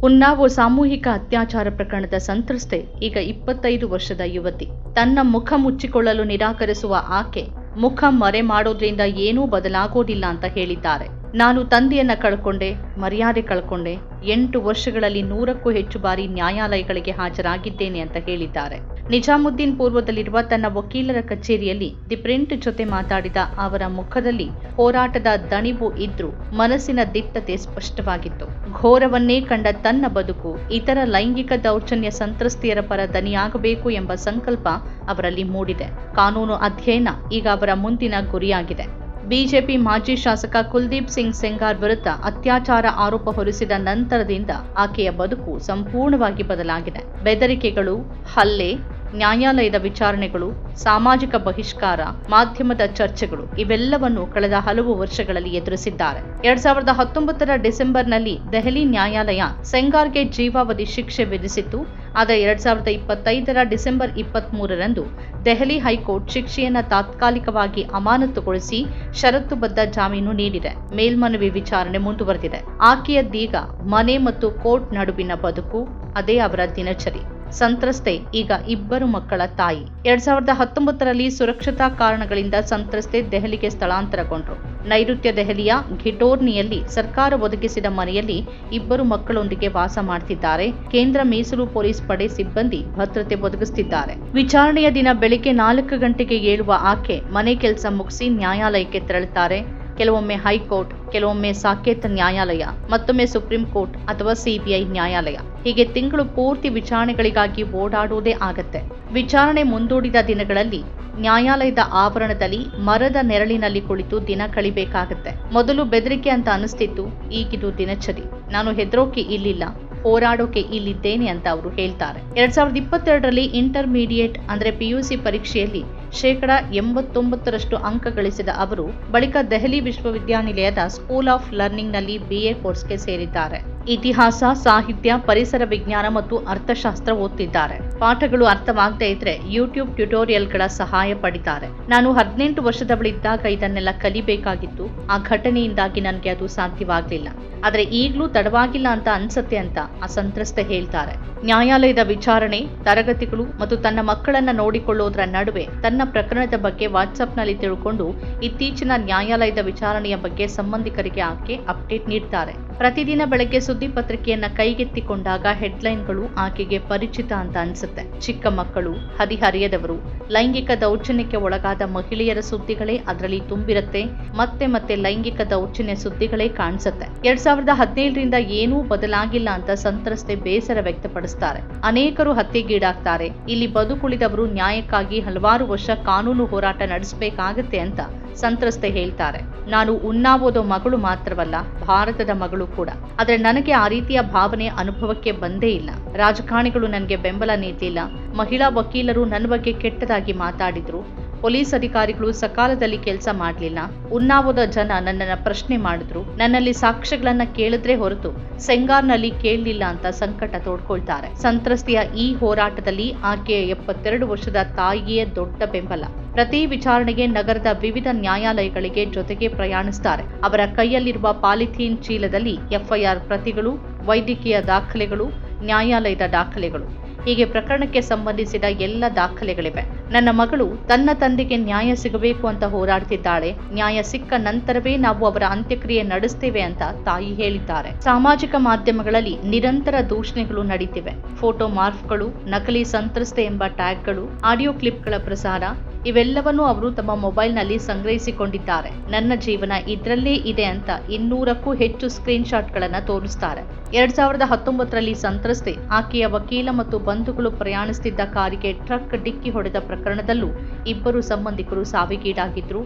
ಉನ್ನಾವೋ ಸಾಮೂಹಿಕ ಅತ್ಯಾಚಾರ ಪ್ರಕರಣದ ಸಂತ್ರಸ್ತೆ ಈಗ 25 ವರ್ಷದ ಯುವತಿ. ತನ್ನ ಮುಖ ಮುಚ್ಚಿಕೊಳ್ಳಲು ನಿರಾಕರಿಸುವ ಆಕೆ ಮುಖ ಮರೆ ಮಾಡೋದ್ರಿಂದ ಏನೂ ಬದಲಾಗೋದಿಲ್ಲ ಅಂತ ಹೇಳಿದ್ದಾರೆ. ನಾನು ತಂದೆಯನ್ನ ಕಳ್ಕೊಂಡೆ, ಮರ್ಯಾದೆ ಕಳ್ಕೊಂಡೆ, 8 ವರ್ಷಗಳಲ್ಲಿ 100ಕ್ಕೂ ಹೆಚ್ಚು ಬಾರಿ ನ್ಯಾಯಾಲಯಗಳಿಗೆ ಹಾಜರಾಗಿದ್ದೇನೆ ಅಂತ ಹೇಳಿದ್ದಾರೆ. ನಿಜಾಮುದ್ದೀನ್ ಪೂರ್ವದಲ್ಲಿರುವ ತನ್ನ ವಕೀಲರ ಕಚೇರಿಯಲ್ಲಿ ದಿ ಪ್ರಿಂಟ್ ಜೊತೆ ಮಾತಾಡಿದ ಅವರ ಮುಖದಲ್ಲಿ ಹೋರಾಟದ ದಣಿವು ಇದ್ರೂ ಮನಸ್ಸಿನ ದಿಟ್ಟತೆ ಸ್ಪಷ್ಟವಾಗಿತ್ತು. ಘೋರವನ್ನೇ ಕಂಡ ತನ್ನ ಬದುಕು ಇತರ ಲೈಂಗಿಕ ದೌರ್ಜನ್ಯ ಸಂತ್ರಸ್ತೆಯರ ಪರ ದನಿಯಾಗಬೇಕು ಎಂಬ ಸಂಕಲ್ಪ ಅವರಲ್ಲಿ ಮೂಡಿದೆ. ಕಾನೂನು ಅಧ್ಯಯನ ಈಗ ಅವರ ಮುಂದಿನ ಗುರಿಯಾಗಿದೆ. ಬಿಜೆಪಿ ಮಾಜಿ ಶಾಸಕ ಕುಲ್ದೀಪ್ ಸಿಂಗ್ ಸೆಂಗಾರ್ ವಿರುದ್ಧ ಅತ್ಯಾಚಾರ ಆರೋಪ ಹೊರಿಸಿದ ನಂತರದಿಂದ ಆಕೆಯ ಬದುಕು ಸಂಪೂರ್ಣವಾಗಿ ಬದಲಾಗಿದೆ. ಬೆದರಿಕೆಗಳು, ಹಲ್ಲೆ, ನ್ಯಾಯಾಲಯದ ವಿಚಾರಣೆಗಳು, ಸಾಮಾಜಿಕ ಬಹಿಷ್ಕಾರ, ಮಾಧ್ಯಮದ ಚರ್ಚೆಗಳು ಇವೆಲ್ಲವನ್ನು ಕಳೆದ ಹಲವು ವರ್ಷಗಳಲ್ಲಿ ಎದುರಿಸಿದ್ದಾರೆ. 2019ರ ಡಿಸೆಂಬರ್ನಲ್ಲಿ ದೆಹಲಿ ನ್ಯಾಯಾಲಯ ಸೆಂಗಾರ್ಗೆ ಜೀವಾವಧಿ ಶಿಕ್ಷೆ ವಿಧಿಸಿತ್ತು. ಆದರೆ 2025ರ ಡಿಸೆಂಬರ್ 23ರಂದು ದೆಹಲಿ ಹೈಕೋರ್ಟ್ ಶಿಕ್ಷೆಯನ್ನು ತಾತ್ಕಾಲಿಕವಾಗಿ ಅಮಾನತುಗೊಳಿಸಿ ಷರತ್ತುಬದ್ಧ ಜಾಮೀನು ನೀಡಿದೆ. ಮೇಲ್ಮನವಿ ವಿಚಾರಣೆ ಮುಂದುವರೆದಿದೆ. ಆಕೆಯದ್ದೀಗ ಮನೆ ಮತ್ತು ಕೋರ್ಟ್ ನಡುವಿನ ಬದುಕು, ಅದೇ ಅವರ ದಿನಚರಿ. ಸಂತ್ರಸ್ತೆ ಈಗ 2 ಮಕ್ಕಳ ತಾಯಿ. 2019ರಲ್ಲಿ ಸುರಕ್ಷತಾ ಕಾರಣಗಳಿಂದ ಸಂತ್ರಸ್ತೆ ದೆಹಲಿಗೆ ಸ್ಥಳಾಂತರಗೊಂಡರು. ನೈಋತ್ಯ ದೆಹಲಿಯ ಘಿಟೋರ್ನಿಯಲ್ಲಿ ಸರ್ಕಾರ ಒದಗಿಸಿದ ಮನೆಯಲ್ಲಿ 2 ಮಕ್ಕಳೊಂದಿಗೆ ವಾಸ ಮಾಡ್ತಿದ್ದಾರೆ. ಕೇಂದ್ರ ಮೀಸಲು ಪೊಲೀಸ್ ಪಡೆ ಸಿಬ್ಬಂದಿ ಭದ್ರತೆ ಒದಗಿಸುತ್ತಿದ್ದಾರೆ. ವಿಚಾರಣೆಯ ದಿನ ಬೆಳಿಗ್ಗೆ 4 ಗಂಟೆಗೆ ಏಳುವ ಆಕೆ ಮನೆ ಕೆಲಸ ಮುಗಿಸಿ ನ್ಯಾಯಾಲಯಕ್ಕೆ ತೆರಳುತ್ತಾರೆ. ಕೆಲವೊಮ್ಮೆ ಹೈಕೋರ್ಟ್, ಕೆಲವೊಮ್ಮೆ ಸಾಕೇತ ನ್ಯಾಯಾಲಯ, ಮತ್ತೊಮ್ಮೆ ಸುಪ್ರೀಂ ಕೋರ್ಟ್ ಅಥವಾ ಸಿಬಿಐ ನ್ಯಾಯಾಲಯ. ಹೀಗೆ ತಿಂಗಳು ಪೂರ್ತಿ ವಿಚಾರಣೆಗಳಿಗಾಗಿ ಓಡಾಡುವುದೇ ಆಗತ್ತೆ. ವಿಚಾರಣೆ ಮುಂದೂಡಿದ ದಿನಗಳಲ್ಲಿ ನ್ಯಾಯಾಲಯದ ಆವರಣದಲ್ಲಿ ಮರದ ನೆರಳಿನಲ್ಲಿ ಕುಳಿತು ದಿನ ಕಳಿಬೇಕಾಗತ್ತೆ. ಮೊದಲು ಬೆದರಿಕೆ ಅಂತ ಅನಿಸ್ತಿತ್ತು, ಈಗಿದು ದಿನಚರಿ. ನಾನು ಹೆದರೋಕೆ ಇಲ್ಲಿಲ್ಲ, ಹೋರಾಡೋಕೆ ಇಲ್ಲಿದ್ದೇನೆ ಅಂತ ಅವರು ಹೇಳ್ತಾರೆ. 2022ರಲ್ಲಿ ಇಂಟರ್ಮೀಡಿಯೇಟ್ ಅಂದ್ರೆ PUC ಪರೀಕ್ಷೆಯಲ್ಲಿ 89% ಅಂಕ ಗಳಿಸಿದ ಅವರು ಬಳಿಕ ದೆಹಲಿ ವಿಶ್ವವಿದ್ಯಾನಿಲಯದ ಸ್ಕೂಲ್ ಆಫ್ ಲರ್ನಿಂಗ್ನಲ್ಲಿ BA ಕೋರ್ಸ್ಗೆ ಸೇರಿದ್ದಾರೆ. ಇತಿಹಾಸ, ಸಾಹಿತ್ಯ, ಪರಿಸರ ವಿಜ್ಞಾನ ಮತ್ತು ಅರ್ಥಶಾಸ್ತ್ರ ಓದ್ತಿದ್ದಾರೆ. ಪಾಠಗಳು ಅರ್ಥವಾಗದೇ ಇದ್ರೆ ಯೂಟ್ಯೂಬ್ ಟ್ಯುಟೋರಿಯಲ್ಗಳ ಸಹಾಯ ಪಡಿತಾರೆ. ನಾನು 18 ವರ್ಷದವಳಿದ್ದಾಗ ಇದನ್ನೆಲ್ಲ ಕಲಿಬೇಕಾಗಿತ್ತು. ಆ ಘಟನೆಯಿಂದಾಗಿ ನನಗೆ ಅದು ಸಾಧ್ಯವಾಗಲಿಲ್ಲ. ಆದರೆ ಈಗಲೂ ತಡವಾಗಿಲ್ಲ ಅಂತ ಅನ್ಸತ್ತೆ ಅಂತ ಆ ಸಂತ್ರಸ್ತೆ ಹೇಳ್ತಾರೆ. ನ್ಯಾಯಾಲಯದ ವಿಚಾರಣೆ, ತರಗತಿಗಳು ಮತ್ತು ತನ್ನ ಮಕ್ಕಳನ್ನ ನೋಡಿಕೊಳ್ಳೋದ್ರ ನಡುವೆ ತನ್ನ ಪ್ರಕರಣದ ಬಗ್ಗೆ ವಾಟ್ಸ್ಆಪ್ನಲ್ಲಿ ತಿಳ್ಕೊಂಡು ಇತ್ತೀಚಿನ ನ್ಯಾಯಾಲಯದ ವಿಚಾರಣೆಯ ಬಗ್ಗೆ ಸಂಬಂಧಿಕರಿಗೆ ಆಕೆ ಅಪ್ಡೇಟ್ ನೀಡ್ತಾರೆ. ಪ್ರತಿದಿನ ಬೆಳಗ್ಗೆ ಸುದ್ದಿ ಪತ್ರಿಕೆಯನ್ನ ಕೈಗೆತ್ತಿಕೊಂಡಾಗ ಹೆಡ್ಲೈನ್ಗಳು ಆಕೆಗೆ ಪರಿಚಿತ ಅಂತ ಅನ್ಸುತ್ತೆ. ಚಿಕ್ಕ ಮಕ್ಕಳು, ಹದಿಹರಿಯದವರು, ಲೈಂಗಿಕ ದೌರ್ಜನ್ಯಕ್ಕೆ ಒಳಗಾದ ಮಹಿಳೆಯರ ಸುದ್ದಿಗಳೇ ಅದರಲ್ಲಿ ತುಂಬಿರುತ್ತೆ. ಮತ್ತೆ ಲೈಂಗಿಕ ದೌರ್ಜನ್ಯ ಸುದ್ದಿಗಳೇ ಕಾಣಿಸುತ್ತೆ. 2017ರಿಂದ ಏನೂ ಬದಲಾಗಿಲ್ಲ ಅಂತ ಸಂತ್ರಸ್ತೆ ಬೇಸರ ವ್ಯಕ್ತಪಡಿಸ್ತಾರೆ. ಅನೇಕರು ಹತ್ಯೆಗೀಡಾಗ್ತಾರೆ. ಇಲ್ಲಿ ಬದುಕುಳಿದವರು ನ್ಯಾಯಕ್ಕಾಗಿ ಹಲವಾರು ವರ್ಷ ಕಾನೂನು ಹೋರಾಟ ನಡೆಸಬೇಕಾಗತ್ತೆ ಅಂತ ಸಂತ್ರಸ್ತೆ ಹೇಳ್ತಾರೆ. ನಾನು ಉನ್ನಾವೋದ ಮಗಳು ಮಾತ್ರವಲ್ಲ, ಭಾರತದ ಮಗಳು ಕೂಡ. ಆದರೆ ನನಗೆ ಆ ರೀತಿಯ ಭಾವನೆ ಅನುಭವಕ್ಕೆ ಬಂದೇ ಇಲ್ಲ. ರಾಜಕಾರಣಿಗಳು ನನಗೆ ಬೆಂಬಲ ನೀಡಲಿಲ್ಲ. ಮಹಿಳಾ ವಕೀಲರು ನನ್ನ ಬಗ್ಗೆ ಕೆಟ್ಟದಾಗಿ ಮಾತಾಡಿದ್ರು. ಪೊಲೀಸ್ ಅಧಿಕಾರಿಗಳು ಸಕಾಲದಲ್ಲಿ ಕೆಲಸ ಮಾಡಲಿಲ್ಲ. ಉನ್ನಾವೋದ ಜನ ನನ್ನನ್ನು ಪ್ರಶ್ನೆ ಮಾಡಿದ್ರು. ನನ್ನಲ್ಲಿ ಸಾಕ್ಷ್ಯಗಳನ್ನ ಕೇಳಿದ್ರೆ ಹೊರತು ಸೆಂಗಾರ್ನಲ್ಲಿ ಕೇಳಲಿಲ್ಲ ಅಂತ ಸಂಕಟ ತೋಡ್ಕೊಳ್ತಾರೆ. ಸಂತ್ರಸ್ತೆಯ ಈ ಹೋರಾಟದಲ್ಲಿ ಆಕೆಯ 72 ವರ್ಷದ ತಾಯಿಯೇ ದೊಡ್ಡ ಬೆಂಬಲ. ಪ್ರತಿ ವಿಚಾರಣೆಗೆ ನಗರದ ವಿವಿಧ ನ್ಯಾಯಾಲಯಗಳಿಗೆ ಜೊತೆಗೆ ಪ್ರಯಾಣಿಸುತ್ತಾರೆ. ಅವರ ಕೈಯಲ್ಲಿರುವ ಪಾಲಿಥೀನ್ ಚೀಲದಲ್ಲಿ FIR ಪ್ರತಿಗಳು, ವೈದ್ಯಕೀಯ ದಾಖಲೆಗಳು, ನ್ಯಾಯಾಲಯದ ದಾಖಲೆಗಳು, ಹೀಗೆ ಪ್ರಕರಣಕ್ಕೆ ಸಂಬಂಧಿಸಿದ ಎಲ್ಲ ದಾಖಲೆಗಳಿವೆ. ನನ್ನ ಮಗಳು ತನ್ನ ತಂದೆಗೆ ನ್ಯಾಯ ಸಿಗಬೇಕು ಅಂತ ಹೋರಾಡ್ತಿದ್ದಾಳೆ. ನ್ಯಾಯ ಸಿಕ್ಕ ನಂತರವೇ ನಾವು ಅವರ ಅಂತ್ಯಕ್ರಿಯೆ ನಡೆಸ್ತೇವೆ ಅಂತ ತಾಯಿ ಹೇಳಿದ್ದಾರೆ. ಸಾಮಾಜಿಕ ಮಾಧ್ಯಮಗಳಲ್ಲಿ ನಿರಂತರ ದೂಷಣೆಗಳು ನಡೀತಿವೆ. ಫೋಟೋ ಮಾರ್ಫ್ಗಳು, ನಕಲಿ ಸಂತ್ರಸ್ತೆ ಎಂಬ ಟ್ಯಾಗ್ಗಳು, ಆಡಿಯೋ ಕ್ಲಿಪ್ಗಳ ಪ್ರಸಾರ ಇವೆಲ್ಲವನ್ನೂ ಅವರು ತಮ್ಮ ಮೊಬೈಲ್ನಲ್ಲಿ ಸಂಗ್ರಹಿಸಿಕೊಂಡಿದ್ದಾರೆ. ನನ್ನ ಜೀವನ ಇದರಲ್ಲೇ ಇದೆ ಅಂತ 200ಕ್ಕೂ ಹೆಚ್ಚು ಸ್ಕ್ರೀನ್ ಶಾಟ್ಗಳನ್ನು ತೋರಿಸ್ತಾರೆ. 2019ರಲ್ಲಿ ಸಂತ್ರಸ್ತೆ ಆಕೆಯ ವಕೀಲ ಮತ್ತು ಬಂಧುಗಳು ಪ್ರಯಾಣಿಸುತ್ತಿದ್ದ ಕಾರಿಗೆ ಟ್ರಕ್ ಡಿಕ್ಕಿ ಹೊಡೆದ ಪ್ರಕರಣದಲ್ಲೂ 2 ಸಂಬಂಧಿಕರು ಸಾವಿಗೀಡಾಗಿದ್ರು.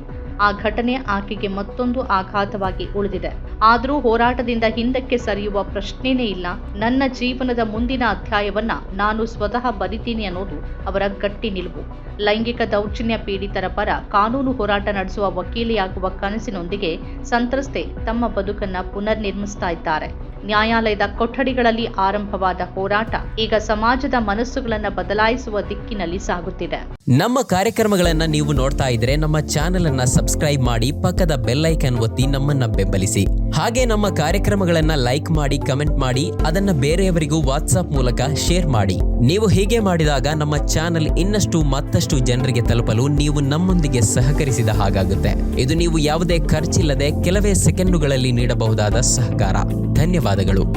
ಆ ಘಟನೆ ಆಕೆಗೆ ಮತ್ತೊಂದು ಆಘಾತವಾಗಿ ಉಳಿದಿದೆ. ಆದರೂ ಹೋರಾಟದಿಂದ ಹಿಂದಕ್ಕೆ ಸರಿಯುವ ಪ್ರಶ್ನೆನೇ ಇಲ್ಲ. ನನ್ನ ಜೀವನದ ಮುಂದಿನ ಅಧ್ಯಾಯವನ್ನ ನಾನು ಸ್ವತಃ ಬರಿತೀನಿ ಅನ್ನೋದು ಅವರ ಗಟ್ಟಿ ನಿಲುವು. ಲೈಂಗಿಕ ದೌರ್ಜನ್ಯ ಪೀಡಿತರ ಪರ ಕಾನೂನು ಹೋರಾಟ ನಡೆಸುವ ವಕೀಲೆಯಾಗುವ ಕನಸಿನೊಂದಿಗೆ ಸಂತ್ರಸ್ತೆ ತಮ್ಮ ಬದುಕನ್ನ ಪುನರ್ ನಿರ್ಮಿಸ್ತಾ ಇದ್ದಾರೆ. ನ್ಯಾಯಾಲಯದ ಕೊಠಡಿಗಳಲ್ಲಿ ಆರಂಭವಾದ ಹೋರಾಟ ಈಗ ಸಮಾಜದ ಮನಸ್ಸುಗಳನ್ನು ಬದಲಾಯಿಸುವ ದಿಕ್ಕಿನಲ್ಲಿ ಸಾಗುತ್ತಿದೆ. ನಮ್ಮ ಕಾರ್ಯಕ್ರಮಗಳನ್ನ ನೀವು ನೋಡ್ತಾ ಇದ್ರೆ ನಮ್ಮ ಚಾನೆಲ್ ಅನ್ನ ಸಬ್ಸ್ಕ್ರೈಬ್ ಮಾಡಿ, ಪಕ್ಕದ ಬೆಲ್ ಐಕಾನ್ ಒತ್ತಿ ನಮ್ಮನ್ನ ಬೆಂಬಲಿಸಿ. ಹಾಗೆ ನಮ್ಮ ಕಾರ್ಯಕ್ರಮಗಳನ್ನ ಲೈಕ್ ಮಾಡಿ, ಕಮೆಂಟ್ ಮಾಡಿ, ಅದನ್ನ ಬೇರೆಯವರಿಗೂ ವಾಟ್ಸಾಪ್ ಮೂಲಕ ಶೇರ್ ಮಾಡಿ. ನೀವು ಹೀಗೆ ಮಾಡಿದಾಗ ನಮ್ಮ ಚಾನೆಲ್ ಇನ್ನಷ್ಟು ಮತ್ತಷ್ಟು ಜನರಿಗೆ ತಲುಪಲು ನೀವು ನಮ್ಮೊಂದಿಗೆ ಸಹಕರಿಸಿದ ಹಾಗಾಗುತ್ತೆ. ಇದು ನೀವು ಯಾವುದೇ ಖರ್ಚಿಲ್ಲದೆ ಕೆಲವೇ ಸೆಕೆಂಡುಗಳಲ್ಲಿ ನೀಡಬಹುದಾದ ಸಹಕಾರ. ಧನ್ಯವಾದಗಳು.